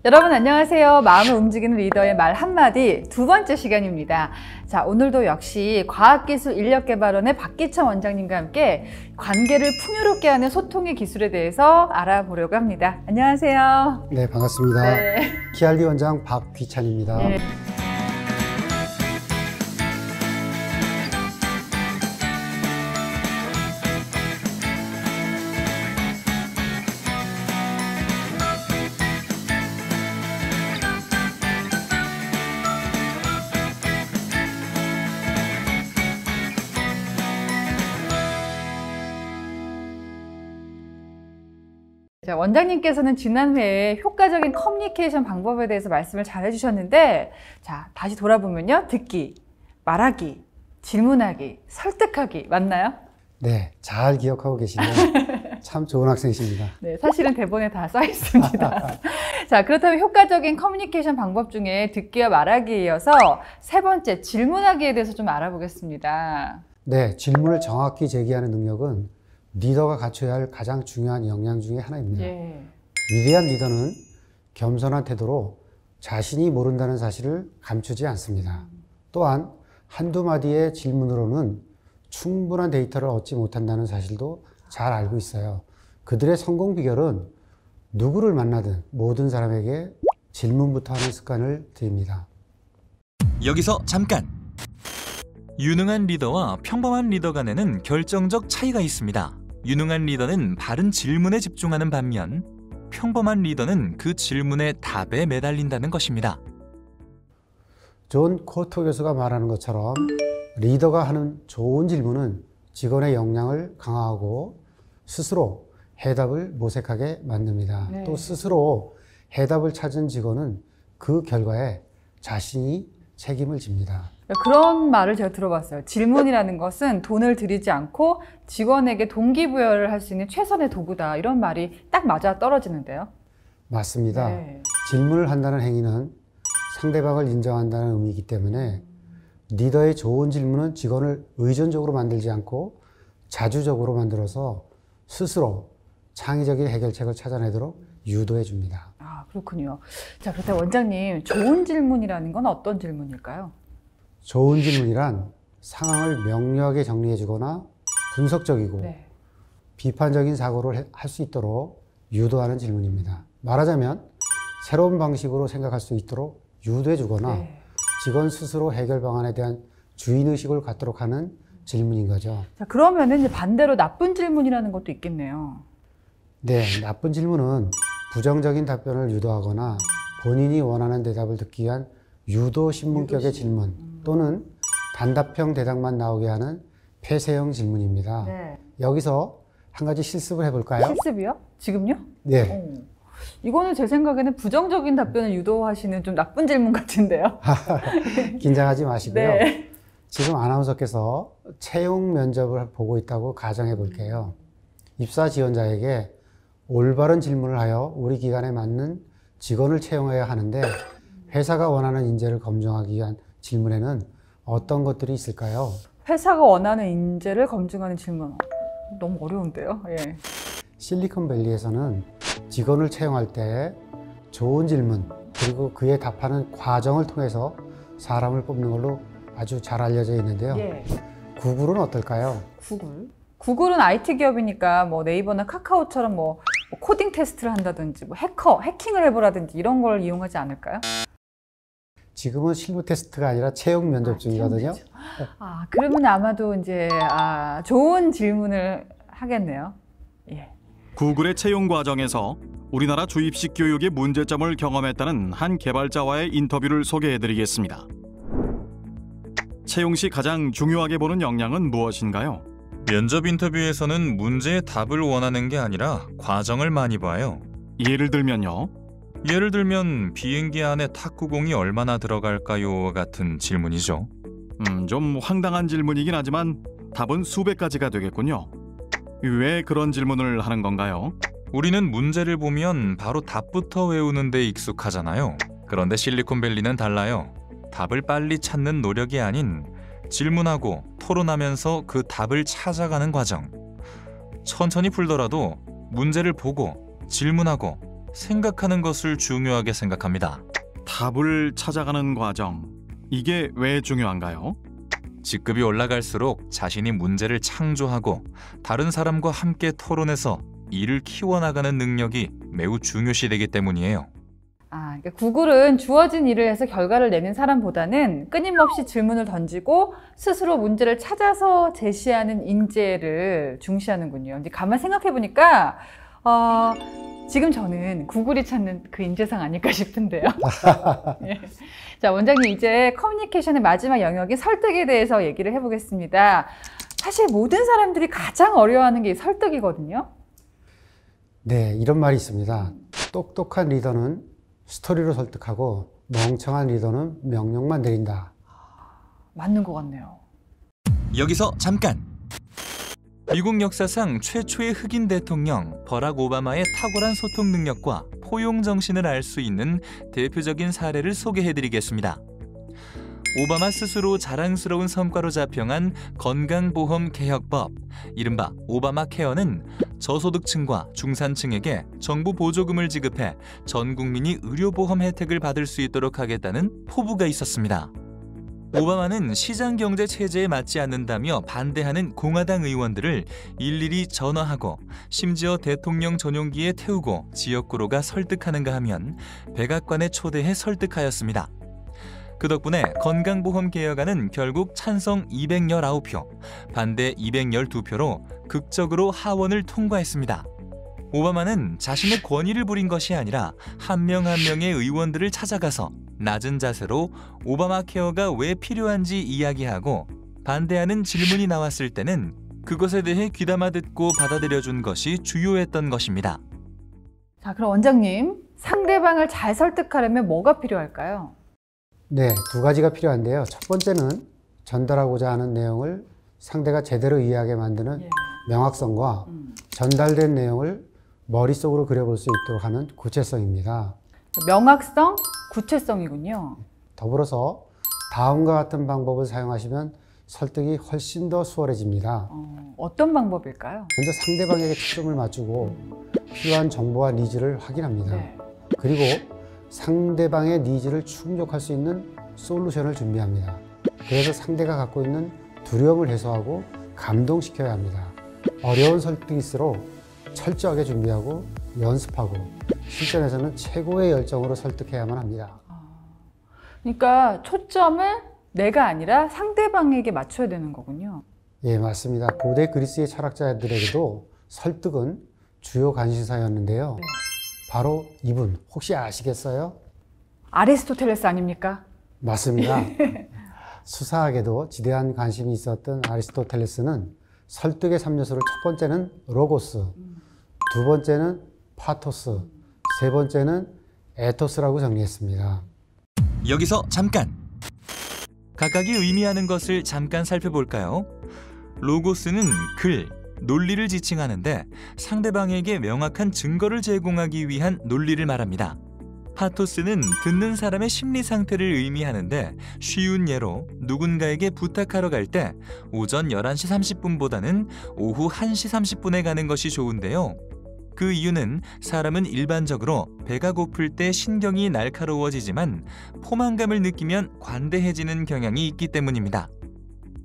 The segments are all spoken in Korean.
여러분 안녕하세요. 마음을 움직이는 리더의 말 한마디 두 번째 시간입니다. 자, 오늘도 역시 과학기술 인력개발원의 박기천 원장님과 함께 관계를 풍요롭게 하는 소통의 기술에 대해서 알아보려고 합니다. 안녕하세요. 네, 반갑습니다. 네. KRD 원장 박귀찬입니다. 네. 자, 원장님께서는 지난 회에 효과적인 커뮤니케이션 방법에 대해서 말씀을 잘 해주셨는데, 자, 다시 돌아보면요. 듣기, 말하기, 질문하기, 설득하기 맞나요? 네, 잘 기억하고 계시네요. 참 좋은 학생이십니다. 네, 사실은 대본에 다 써 있습니다. 자, 그렇다면 효과적인 커뮤니케이션 방법 중에 듣기와 말하기에 이어서 세 번째 질문하기에 대해서 좀 알아보겠습니다. 네, 질문을 정확히 제기하는 능력은 리더가 갖춰야 할 가장 중요한 역량 중에 하나입니다. 예. 위대한 리더는 겸손한 태도로 자신이 모른다는 사실을 감추지 않습니다. 또한 한두 마디의 질문으로는 충분한 데이터를 얻지 못한다는 사실도 잘 알고 있어요. 그들의 성공 비결은 누구를 만나든 모든 사람에게 질문부터 하는 습관을 드립니다. 여기서 잠깐! 유능한 리더와 평범한 리더 간에는 결정적 차이가 있습니다. 유능한 리더는 바른 질문에 집중하는 반면 평범한 리더는 그 질문의 답에 매달린다는 것입니다. 존 코터 교수가 말하는 것처럼 리더가 하는 좋은 질문은 직원의 역량을 강화하고 스스로 해답을 모색하게 만듭니다. 네. 또 스스로 해답을 찾은 직원은 그 결과에 자신이 책임을 집니다. 그런 말을 제가 들어봤어요. 질문이라는 것은 돈을 들이지 않고 직원에게 동기부여를 할 수 있는 최선의 도구다. 이런 말이 딱 맞아 떨어지는데요. 맞습니다. 네. 질문을 한다는 행위는 상대방을 인정한다는 의미이기 때문에 리더의 좋은 질문은 직원을 의존적으로 만들지 않고 자주적으로 만들어서 스스로 창의적인 해결책을 찾아내도록 유도해 줍니다. 아, 그렇군요. 자, 그렇다면 원장님, 좋은 질문이라는 건 어떤 질문일까요? 좋은 질문이란 상황을 명료하게 정리해 주거나 분석적이고 네. 비판적인 사고를 할 수 있도록 유도하는 질문입니다. 말하자면 새로운 방식으로 생각할 수 있도록 유도해 주거나 네. 직원 스스로 해결 방안에 대한 주인의식을 갖도록 하는 질문인 거죠. 자, 그러면은 이제 반대로 나쁜 질문이라는 것도 있겠네요. 네, 나쁜 질문은 부정적인 답변을 유도하거나 본인이 원하는 대답을 듣기 위한 유도 신문격의 질문 또는 단답형 대답만 나오게 하는 폐쇄형 질문입니다. 네. 여기서 한 가지 실습을 해볼까요? 실습이요? 지금요? 네. 이거는 제 생각에는 부정적인 답변을 유도하시는 좀 나쁜 질문 같은데요. 긴장하지 마시고요. 네. 지금 아나운서께서 채용 면접을 보고 있다고 가정해 볼게요. 입사 지원자에게 올바른 질문을 하여 우리 기관에 맞는 직원을 채용해야 하는데 회사가 원하는 인재를 검증하기 위한 질문에는 어떤 것들이 있을까요? 회사가 원하는 인재를 검증하는 질문. 너무 어려운데요. 예. 실리콘밸리에서는 직원을 채용할 때 좋은 질문 그리고 그에 답하는 과정을 통해서 사람을 뽑는 걸로 아주 잘 알려져 있는데요. 예. 구글은 어떨까요? 구글은 IT 기업이니까 뭐 네이버나 카카오처럼 뭐 코딩 테스트를 한다든지 뭐 해킹을 해보라든지 이런 걸 이용하지 않을까요? 지금은 실무 테스트가 아니라 채용 면접 중이거든요. 그러면 아마도 이제 좋은 질문을 하겠네요. 예. 구글의 채용 과정에서 우리나라 주입식 교육의 문제점을 경험했다는 한 개발자와의 인터뷰를 소개해드리겠습니다. 채용 시 가장 중요하게 보는 역량은 무엇인가요? 면접 인터뷰에서는 문제의 답을 원하는 게 아니라 과정을 많이 봐요. 예를 들면요. 예를 들면 비행기 안에 탁구공이 얼마나 들어갈까요? 같은 질문이죠. 좀 황당한 질문이긴 하지만 답은 수백 가지가 되겠군요. 왜 그런 질문을 하는 건가요? 우리는 문제를 보면 바로 답부터 외우는 데 익숙하잖아요. 그런데 실리콘밸리는 달라요. 답을 빨리 찾는 노력이 아닌 질문하고 토론하면서 그 답을 찾아가는 과정. 천천히 풀더라도 문제를 보고 질문하고 생각하는 것을 중요하게 생각합니다. 답을 찾아가는 과정, 이게 왜 중요한가요? 직급이 올라갈수록 자신이 문제를 창조하고 다른 사람과 함께 토론해서 일을 키워나가는 능력이 매우 중요시되기 때문이에요. 그러니까 구글은 주어진 일을 해서 결과를 내는 사람보다는 끊임없이 질문을 던지고 스스로 문제를 찾아서 제시하는 인재를 중시하는군요. 근데 가만 생각해 보니까 지금 저는 구글이 찾는 그 인재상 아닐까 싶은데요. 예. 자, 원장님, 이제 커뮤니케이션의 마지막 영역인 설득에 대해서 얘기를 해보겠습니다. 사실 모든 사람들이 가장 어려워하는 게 설득이거든요. 네, 이런 말이 있습니다. 똑똑한 리더는 스토리로 설득하고 멍청한 리더는 명령만 내린다. 맞는 것 같네요. 여기서 잠깐! 미국 역사상 최초의 흑인 대통령 버락 오바마의 탁월한 소통 능력과 포용 정신을 알 수 있는 대표적인 사례를 소개해드리겠습니다. 오바마 스스로 자랑스러운 성과로 자평한 건강보험 개혁법, 이른바 오바마 케어는 저소득층과 중산층에게 정부 보조금을 지급해 전 국민이 의료보험 혜택을 받을 수 있도록 하겠다는 포부가 있었습니다. 오바마는 시장경제 체제에 맞지 않는다며 반대하는 공화당 의원들을 일일이 전화하고 심지어 대통령 전용기에 태우고 지역구로 가 설득하는가 하면 백악관에 초대해 설득하였습니다. 그 덕분에 건강보험 개혁안은 결국 찬성 219표, 반대 212표로 극적으로 하원을 통과했습니다. 오바마는 자신의 권위를 부린 것이 아니라 한 명 한 명의 의원들을 찾아가서 낮은 자세로 오바마 케어가 왜 필요한지 이야기하고 반대하는 질문이 나왔을 때는 그것에 대해 귀담아 듣고 받아들여준 것이 주요했던 것입니다. 자, 그럼 원장님, 상대방을 잘 설득하려면 뭐가 필요할까요? 네, 두 가지가 필요한데요. 첫 번째는 전달하고자 하는 내용을 상대가 제대로 이해하게 만드는 명확성과 전달된 내용을 머릿속으로 그려볼 수 있도록 하는 구체성입니다. 명확성, 구체성이군요. 더불어서 다음과 같은 방법을 사용하시면 설득이 훨씬 더 수월해집니다. 어떤 방법일까요? 먼저 상대방에게 초점을 맞추고 필요한 정보와 니즈를 확인합니다. 네. 그리고 상대방의 니즈를 충족할 수 있는 솔루션을 준비합니다. 그래서 상대가 갖고 있는 두려움을 해소하고 감동시켜야 합니다. 어려운 설득일수록 철저하게 준비하고 연습하고 실전에서는 최고의 열정으로 설득해야만 합니다. 그러니까 초점을 내가 아니라 상대방에게 맞춰야 되는 거군요. 예, 맞습니다. 고대 그리스의 철학자들에게도 설득은 주요 관심사였는데요. 네. 바로 이분 혹시 아시겠어요? 아리스토텔레스 아닙니까? 맞습니다. 수사학에도 지대한 관심이 있었던 아리스토텔레스는 설득의 3요소를 첫 번째는 로고스, 두 번째는 파토스, 세 번째는 에토스라고 정리했습니다. 여기서 잠깐! 각각이 의미하는 것을 잠깐 살펴볼까요? 로고스는 글, 논리를 지칭하는데 상대방에게 명확한 증거를 제공하기 위한 논리를 말합니다. 파토스는 듣는 사람의 심리 상태를 의미하는데 쉬운 예로 누군가에게 부탁하러 갈 때 오전 11시 30분보다는 오후 1시 30분에 가는 것이 좋은데요. 그 이유는 사람은 일반적으로 배가 고플 때 신경이 날카로워지지만 포만감을 느끼면 관대해지는 경향이 있기 때문입니다.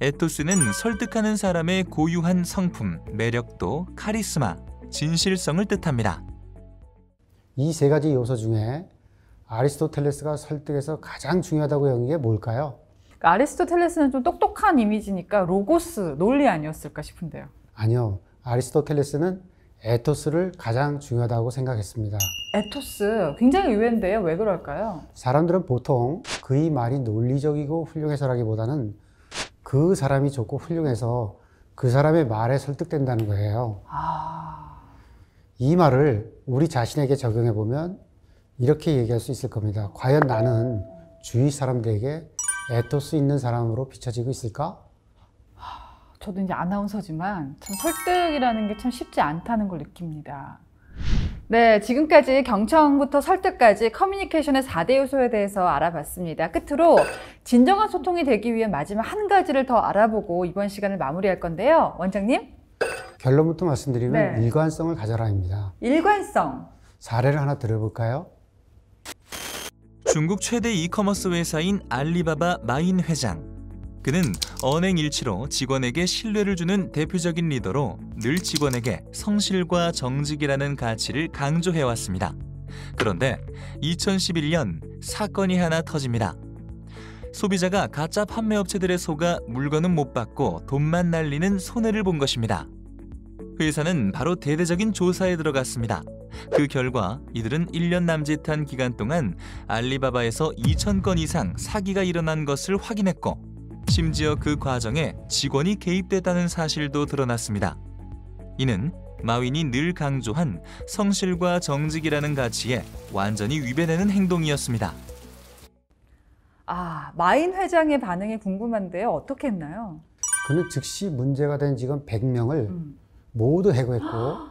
에토스는 설득하는 사람의 고유한 성품, 매력도, 카리스마, 진실성을 뜻합니다. 이 세 가지 요소 중에 아리스토텔레스가 설득에서 가장 중요하다고 여긴 게 뭘까요? 그러니까 아리스토텔레스는 좀 똑똑한 이미지니까 로고스, 논리 아니었을까 싶은데요. 아니요. 아리스토텔레스는 에토스를 가장 중요하다고 생각했습니다. 에토스, 굉장히 의외인데요. 왜 그럴까요? 사람들은 보통 그의 말이 논리적이고 훌륭해서라기보다는 그 사람이 좋고 훌륭해서 그 사람의 말에 설득된다는 거예요. 이 말을 우리 자신에게 적용해 보면 이렇게 얘기할 수 있을 겁니다. 과연 나는 주위 사람들에게 에토스 있는 사람으로 비춰지고 있을까? 저도 이제 아나운서지만 참 설득이라는 게 참 쉽지 않다는 걸 느낍니다. 네, 지금까지 경청부터 설득까지 커뮤니케이션의 4대 요소에 대해서 알아봤습니다. 끝으로 진정한 소통이 되기 위해 마지막 한 가지를 더 알아보고 이번 시간을 마무리할 건데요. 원장님? 결론부터 말씀드리면 네. 일관성을 가져라입니다. 일관성. 사례를 하나 들어볼까요? 중국 최대 이커머스 회사인 알리바바 마인 회장. 그는 언행일치로 직원에게 신뢰를 주는 대표적인 리더로 늘 직원에게 성실과 정직이라는 가치를 강조해왔습니다. 그런데 2011년 사건이 하나 터집니다. 소비자가 가짜 판매업체들에 속아 물건은 못 받고 돈만 날리는 손해를 본 것입니다. 회사는 바로 대대적인 조사에 들어갔습니다. 그 결과 이들은 1년 남짓한 기간 동안 알리바바에서 2,000건 이상 사기가 일어난 것을 확인했고, 심지어 그 과정에 직원이 개입됐다는 사실도 드러났습니다. 이는 마윈이 늘 강조한 성실과 정직이라는 가치에 완전히 위배되는 행동이었습니다. 마인 회장의 반응이 궁금한데요. 어떻게 했나요? 그는 즉시 문제가 된 직원 100명을 모두 해고했고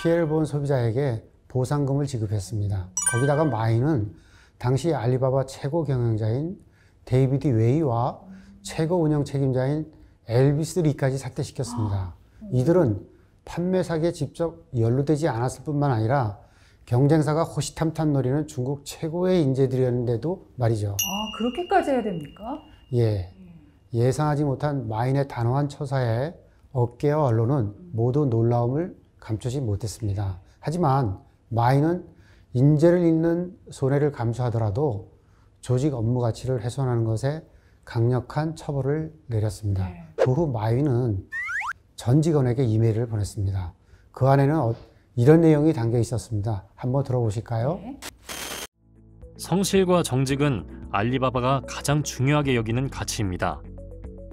피해를 본 소비자에게 보상금을 지급했습니다. 거기다가 마인은 당시 알리바바 최고 경영자인 데이비드 웨이와 최고 운영 책임자인 엘비스 리까지 사퇴시켰습니다. 이들은 판매 사기에 직접 연루되지 않았을 뿐만 아니라 경쟁사가 호시탐탐 노리는 중국 최고의 인재들이었는데도 말이죠. 그렇게까지 해야 됩니까? 예상하지 못한 마인의 단호한 처사에 업계와 언론은 모두 놀라움을 감추지 못했습니다. 하지만 마인은 인재를 잃는 손해를 감수하더라도 조직 업무 가치를 훼손하는 것에 강력한 처벌을 내렸습니다. 그 후 마윈은 전 직원에게 이메일을 보냈습니다. 그 안에는 이런 내용이 담겨 있었습니다. 한번 들어보실까요? 성실과 정직은 알리바바가 가장 중요하게 여기는 가치입니다.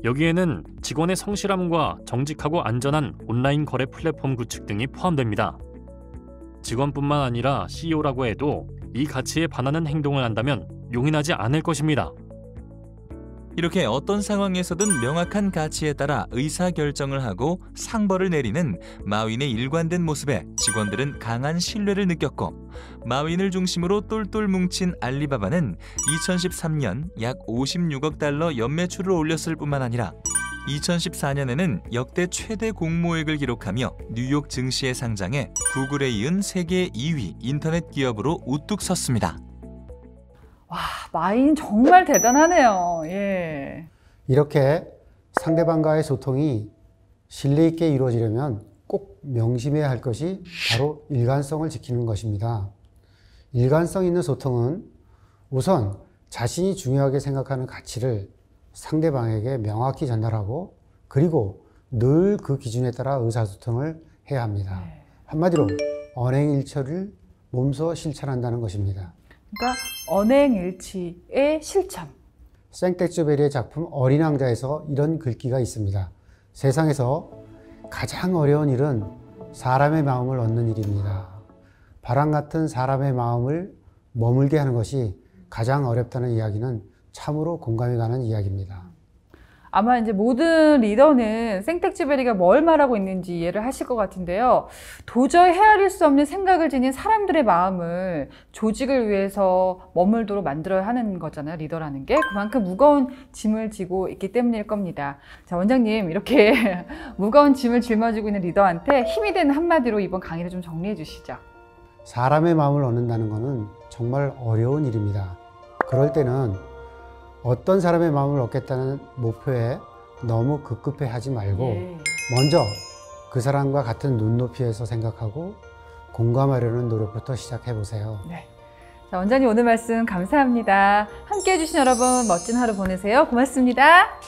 여기에는 직원의 성실함과 정직하고 안전한 온라인 거래 플랫폼 구축 등이 포함됩니다. 직원뿐만 아니라 CEO라고 해도 이 가치에 반하는 행동을 한다면 용인하지 않을 것입니다. 이렇게 어떤 상황에서든 명확한 가치에 따라 의사결정을 하고 상벌을 내리는 마윈의 일관된 모습에 직원들은 강한 신뢰를 느꼈고, 마윈을 중심으로 똘똘 뭉친 알리바바는 2013년 약 56억 달러 연매출을 올렸을 뿐만 아니라 2014년에는 역대 최대 공모액을 기록하며 뉴욕 증시에 상장해 구글에 이은 세계 2위 인터넷 기업으로 우뚝 섰습니다. 마인 정말 대단하네요. 이렇게 상대방과의 소통이 신뢰 있게 이루어지려면 꼭 명심해야 할 것이 바로 일관성을 지키는 것입니다. 일관성 있는 소통은 우선 자신이 중요하게 생각하는 가치를 상대방에게 명확히 전달하고, 그리고 늘 그 기준에 따라 의사소통을 해야 합니다. 한마디로 언행일처를 몸소 실천한다는 것입니다. 그러니까 언행일치의 실천. 생텍쥐베리의 작품 어린 왕자에서 이런 글귀가 있습니다. 세상에서 가장 어려운 일은 사람의 마음을 얻는 일입니다. 바람 같은 사람의 마음을 머물게 하는 것이 가장 어렵다는 이야기는 참으로 공감이 가는 이야기입니다. 아마 이제 모든 리더는 생텍쥐베리가 뭘 말하고 있는지 이해를 하실 것 같은데요. 도저히 헤아릴 수 없는 생각을 지닌 사람들의 마음을 조직을 위해서 머물도록 만들어야 하는 거잖아요. 리더라는 게. 그만큼 무거운 짐을 지고 있기 때문일 겁니다. 자, 원장님, 이렇게 무거운 짐을 짊어지고 있는 리더한테 힘이 되는 한마디로 이번 강의를 좀 정리해 주시죠. 사람의 마음을 얻는다는 것은 정말 어려운 일입니다. 그럴 때는 어떤 사람의 마음을 얻겠다는 목표에 너무 급급해 하지 말고 먼저 그 사람과 같은 눈높이에서 생각하고 공감하려는 노력부터 시작해 보세요. 자, 원장님 오늘 말씀 감사합니다. 함께해 주신 여러분 멋진 하루 보내세요. 고맙습니다.